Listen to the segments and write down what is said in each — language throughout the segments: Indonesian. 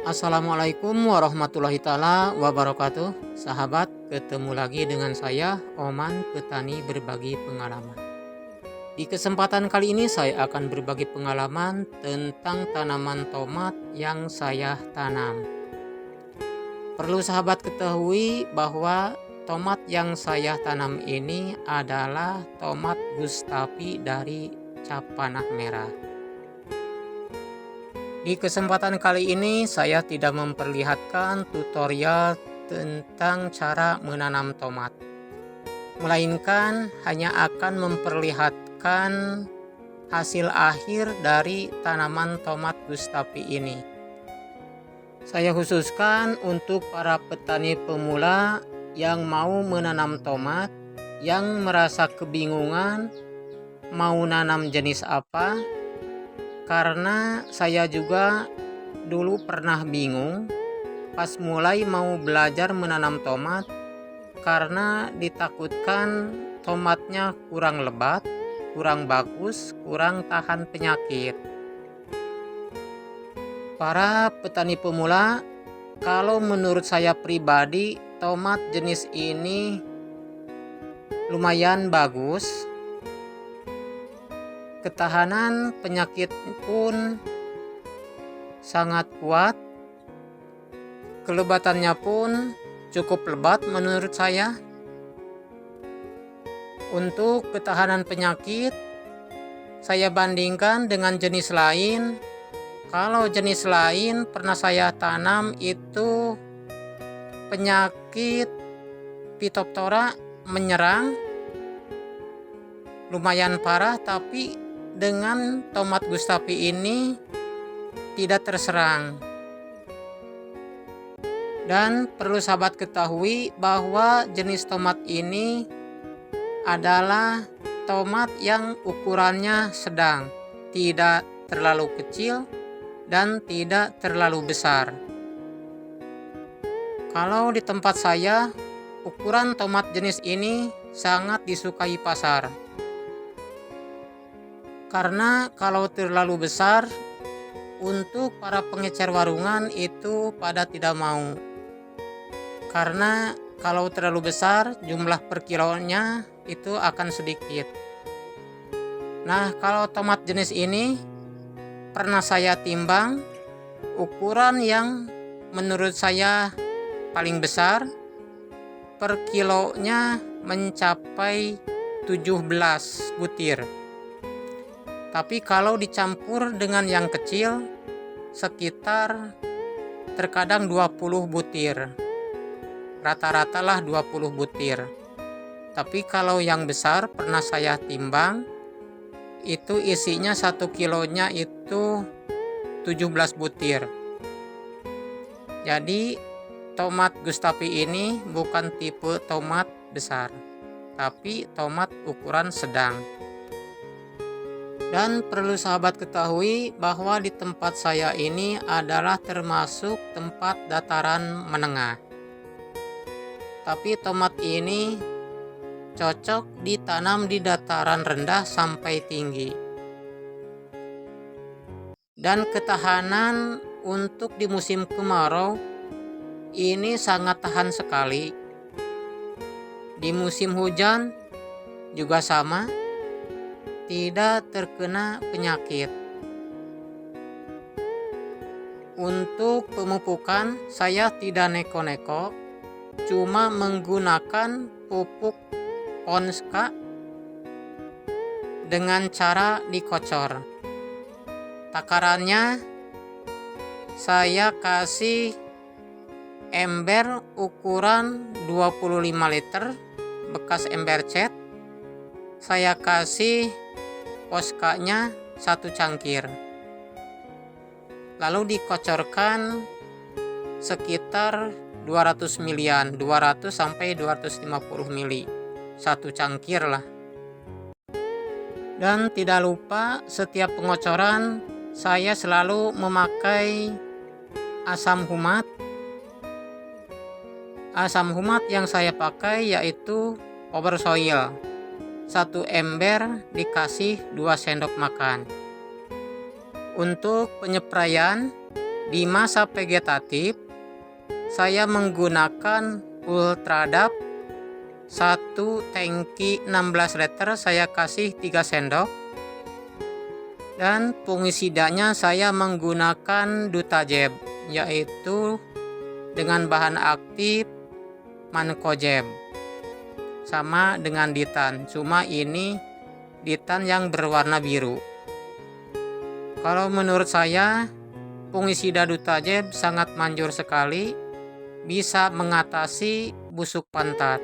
Assalamualaikum warahmatullahi taala wabarakatuh. Sahabat, ketemu lagi dengan saya Oman, petani berbagi pengalaman. Di kesempatan kali ini saya akan berbagi pengalaman tentang tanaman tomat yang saya tanam. Perlu sahabat ketahui bahwa tomat yang saya tanam ini adalah tomat Gustavi dari cap panah merah. Di kesempatan kali ini saya tidak memperlihatkan tutorial tentang cara menanam tomat, melainkan hanya akan memperlihatkan hasil akhir dari tanaman tomat Gustavi ini. Saya khususkan untuk para petani pemula yang mau menanam tomat, yang merasa kebingungan mau nanam jenis apa. Karena saya juga dulu pernah bingung pas mulai mau belajar menanam tomat, karena ditakutkan tomatnya kurang lebat, kurang bagus, kurang tahan penyakit. Para petani pemula, kalau menurut saya pribadi, tomat jenis ini lumayan bagus. Ketahanan penyakit pun sangat kuat. Kelebatannya pun cukup lebat menurut saya. Untuk ketahanan penyakit, saya bandingkan dengan jenis lain. Kalau jenis lain pernah saya tanam itu penyakit Phytophthora menyerang lumayan parah, tapi dengan tomat Gustavi ini tidak terserang. Dan perlu sahabat ketahui bahwa jenis tomat ini adalah tomat yang ukurannya sedang, tidak terlalu kecil dan tidak terlalu besar. Kalau di tempat saya, ukuran tomat jenis ini sangat disukai pasar. Karena kalau terlalu besar, untuk para pengecer warungan itu pada tidak mau. Karena kalau terlalu besar, jumlah per kilonya itu akan sedikit. Nah, kalau tomat jenis ini pernah saya timbang, ukuran yang menurut saya paling besar per kilonya mencapai 17 butir. Tapi kalau dicampur dengan yang kecil, sekitar terkadang 20 butir. Rata-rata lah 20 butir. Tapi kalau yang besar pernah saya timbang, itu isinya 1 kilonya itu 17 butir. Jadi tomat Gustavi ini bukan tipe tomat besar, tapi tomat ukuran sedang. Dan perlu sahabat ketahui bahwa di tempat saya ini adalah termasuk tempat dataran menengah. Tapi tomat ini cocok ditanam di dataran rendah sampai tinggi. Dan ketahanan untuk di musim kemarau ini sangat tahan sekali. Di musim hujan juga sama, tidak terkena penyakit. Untuk pemupukan saya tidak neko-neko, cuma menggunakan pupuk Ponska dengan cara dikocor. Takarannya saya kasih ember ukuran 25 liter bekas ember cat. Saya kasih Poskanya 1 cangkir. Lalu dikocorkan sekitar 200 milian, 200 sampai 250 mili. 1 cangkir lah. Dan tidak lupa setiap pengocoran saya selalu memakai asam humat. Asam humat yang saya pakai yaitu Power Soil. 1 ember dikasih 2 sendok makan. Untuk penyepraian Di masa vegetatif, saya menggunakan Ultradap 1 tangki 16 liter, saya kasih 3 sendok. Dan fungisidanya saya menggunakan Dutajeb, yaitu dengan bahan aktif Mancozeb. Sama dengan Ditan, cuma ini Ditan yang berwarna biru. Kalau menurut saya, fungisida Dutajeb sangat manjur sekali, bisa mengatasi busuk pantat.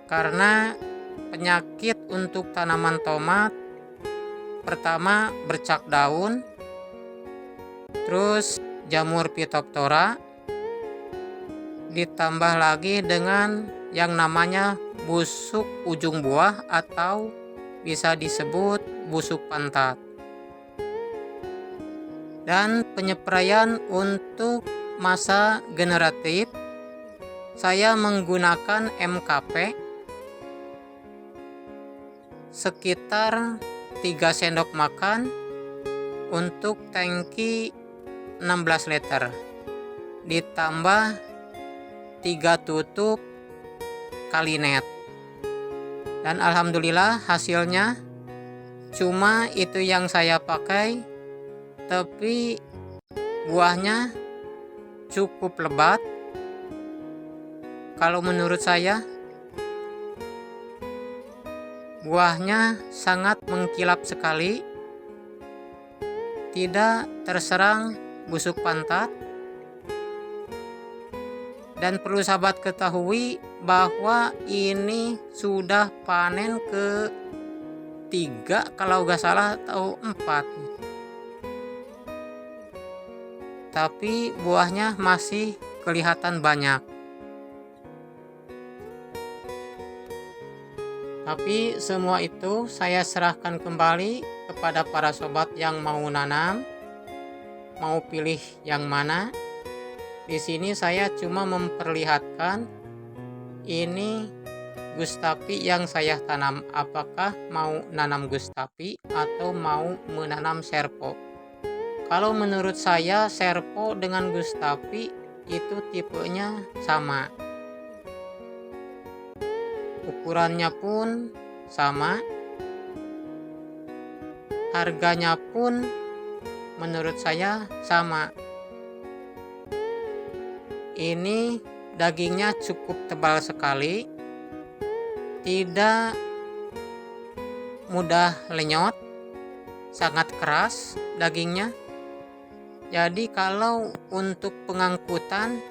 Karena penyakit untuk tanaman tomat, pertama bercak daun, terus jamur Phytophthora, ditambah lagi dengan yang namanya busuk ujung buah atau bisa disebut busuk pantat. Dan penyepraian untuk masa generatif, saya menggunakan MKP sekitar 3 sendok makan untuk tangki 16 liter, ditambah 3 tutup kali net. Dan alhamdulillah hasilnya cuma itu yang saya pakai, tapi buahnya cukup lebat. Kalau menurut saya, buahnya sangat mengkilap sekali, tidak terserang busuk pantat. Dan perlu sahabat ketahui bahwa ini sudah panen ke-3 kalau gak salah, atau 4. Tapi buahnya masih kelihatan banyak. Tapi semua itu saya serahkan kembali kepada para sobat yang mau nanam, mau pilih yang mana. Di sini saya cuma memperlihatkan ini Gustapi yang saya tanam, apakah mau nanam Gustapi atau mau menanam Serpo. Kalau menurut saya Serpo dengan Gustapi itu tipenya sama. Ukurannya pun sama, harganya pun menurut saya sama. Ini dagingnya cukup tebal sekali, tidak mudah lenyot, sangat keras dagingnya. Jadi kalau untuk pengangkutan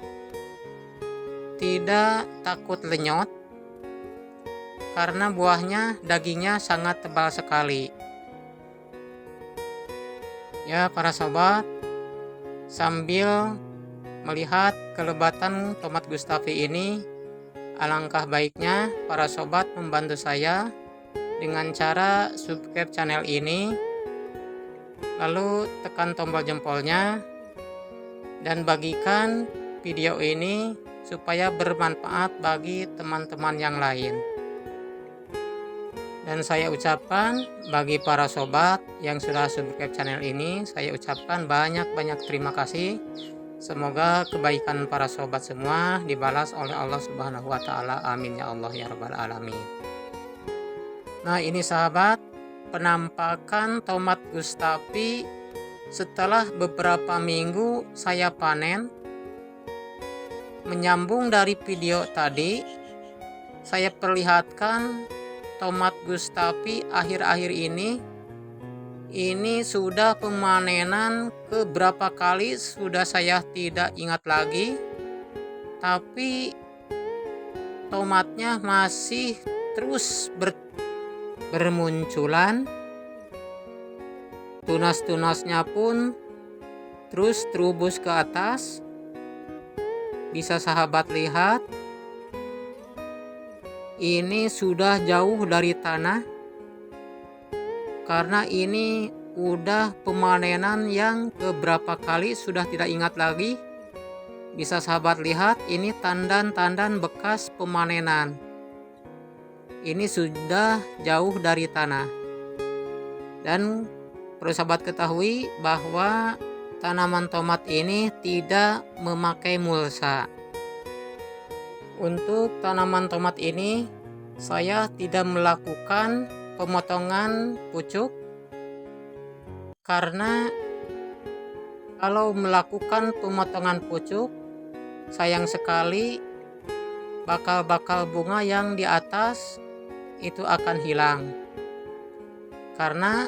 tidak takut lenyot, karena buahnya dagingnya sangat tebal sekali. Ya para sobat, sambil melihat kelebatan tomat Gustavi ini, alangkah baiknya para sobat membantu saya dengan cara subscribe channel ini, lalu tekan tombol jempolnya, dan bagikan video ini supaya bermanfaat bagi teman-teman yang lain. Dan saya ucapkan bagi para sobat yang sudah subscribe channel ini, saya ucapkan banyak-banyak terima kasih. Semoga kebaikan para sobat semua dibalas oleh Allah Subhanahu wa Ta'ala. Amin ya Allah ya Rabbal Alamin. Nah, ini sahabat, penampakan tomat Gustavi setelah beberapa minggu saya panen. Menyambung dari video tadi, saya perlihatkan tomat Gustavi akhir-akhir ini sudah pemanenan keberapa kali sudah saya tidak ingat lagi, tapi tomatnya masih terus bermunculan, tunas-tunasnya pun terus terubus ke atas. Bisa sahabat lihat, ini sudah jauh dari tanah, karena ini udah pemanenan yang keberapa kali sudah tidak ingat lagi. Bisa sahabat lihat, ini tandan-tandan bekas pemanenan. Ini sudah jauh dari tanah. Dan perlu sahabat ketahui bahwa tanaman tomat ini tidak memakai mulsa. Untuk tanaman tomat ini, saya tidak melakukan pemotongan pucuk karena kalau melakukan pemotongan pucuk, sayang sekali bakal-bakal bunga yang di atas itu akan hilang. Karena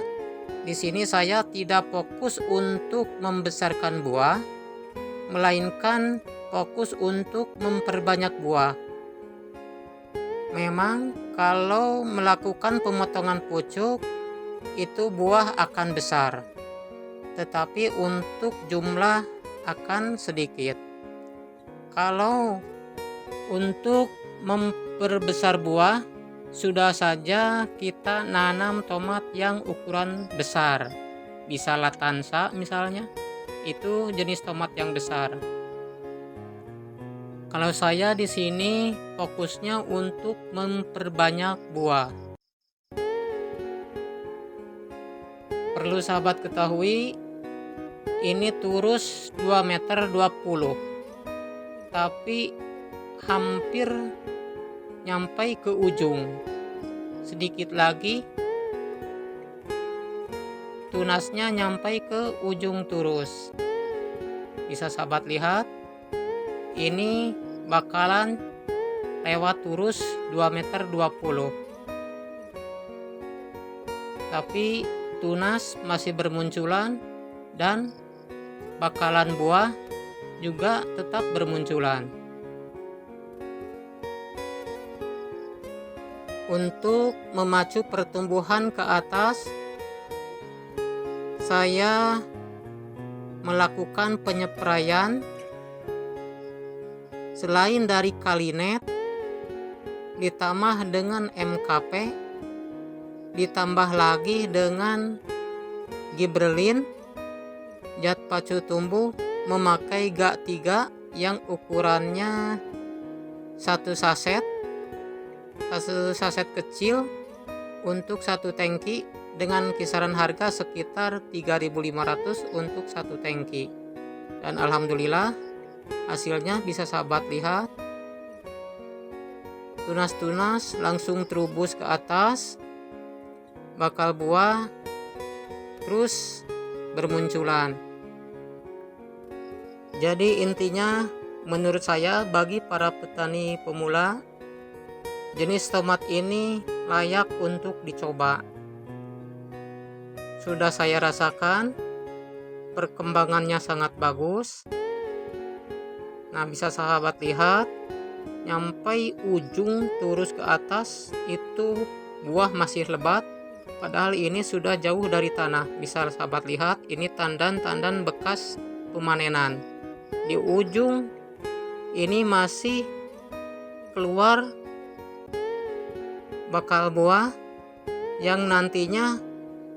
di sini saya tidak fokus untuk membesarkan buah, melainkan fokus untuk memperbanyak buah. Memang kalau melakukan pemotongan pucuk itu buah akan besar, tetapi untuk jumlah akan sedikit. Kalau untuk memperbesar buah, sudah saja kita nanam tomat yang ukuran besar. Bisa Latanza misalnya, itu jenis tomat yang besar. Kalau saya di sini fokusnya untuk memperbanyak buah. Perlu sahabat ketahui, ini turus 2,20 meter, tapi hampir nyampai ke ujung. Sedikit lagi tunasnya nyampai ke ujung turus. Bisa sahabat lihat, ini bakalan lewat turus 2,20 meter. Tapi tunas masih bermunculan dan bakalan buah juga tetap bermunculan. Untuk memacu pertumbuhan ke atas, saya melakukan penyepraian selain dari Kalinet, ditambah dengan MKP, ditambah lagi dengan Gibrelin, zat pacu tumbuh memakai GA3 yang ukurannya 1 saset kecil untuk 1 tangki dengan kisaran harga sekitar 3.500 untuk 1 tangki. Dan alhamdulillah hasilnya bisa sahabat lihat, tunas-tunas langsung terubus ke atas, bakal buah terus bermunculan. Jadi intinya menurut saya bagi para petani pemula, jenis tomat ini layak untuk dicoba. Sudah saya rasakan perkembangannya sangat bagus. Nah, bisa sahabat lihat, nyampai ujung turus ke atas itu buah masih lebat, padahal ini sudah jauh dari tanah. Bisa sahabat lihat, ini tandan-tandan bekas pemanenan. Di ujung ini masih keluar bakal buah yang nantinya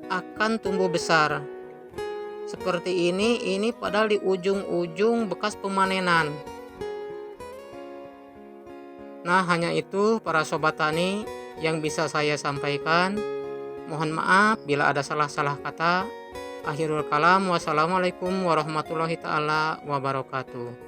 akan tumbuh besar. Seperti ini padahal di ujung-ujung bekas pemanenan. Nah, hanya itu para sobat tani yang bisa saya sampaikan. Mohon maaf bila ada salah-salah kata. Akhirul kalam, wassalamualaikum warahmatullahi taala wabarakatuh.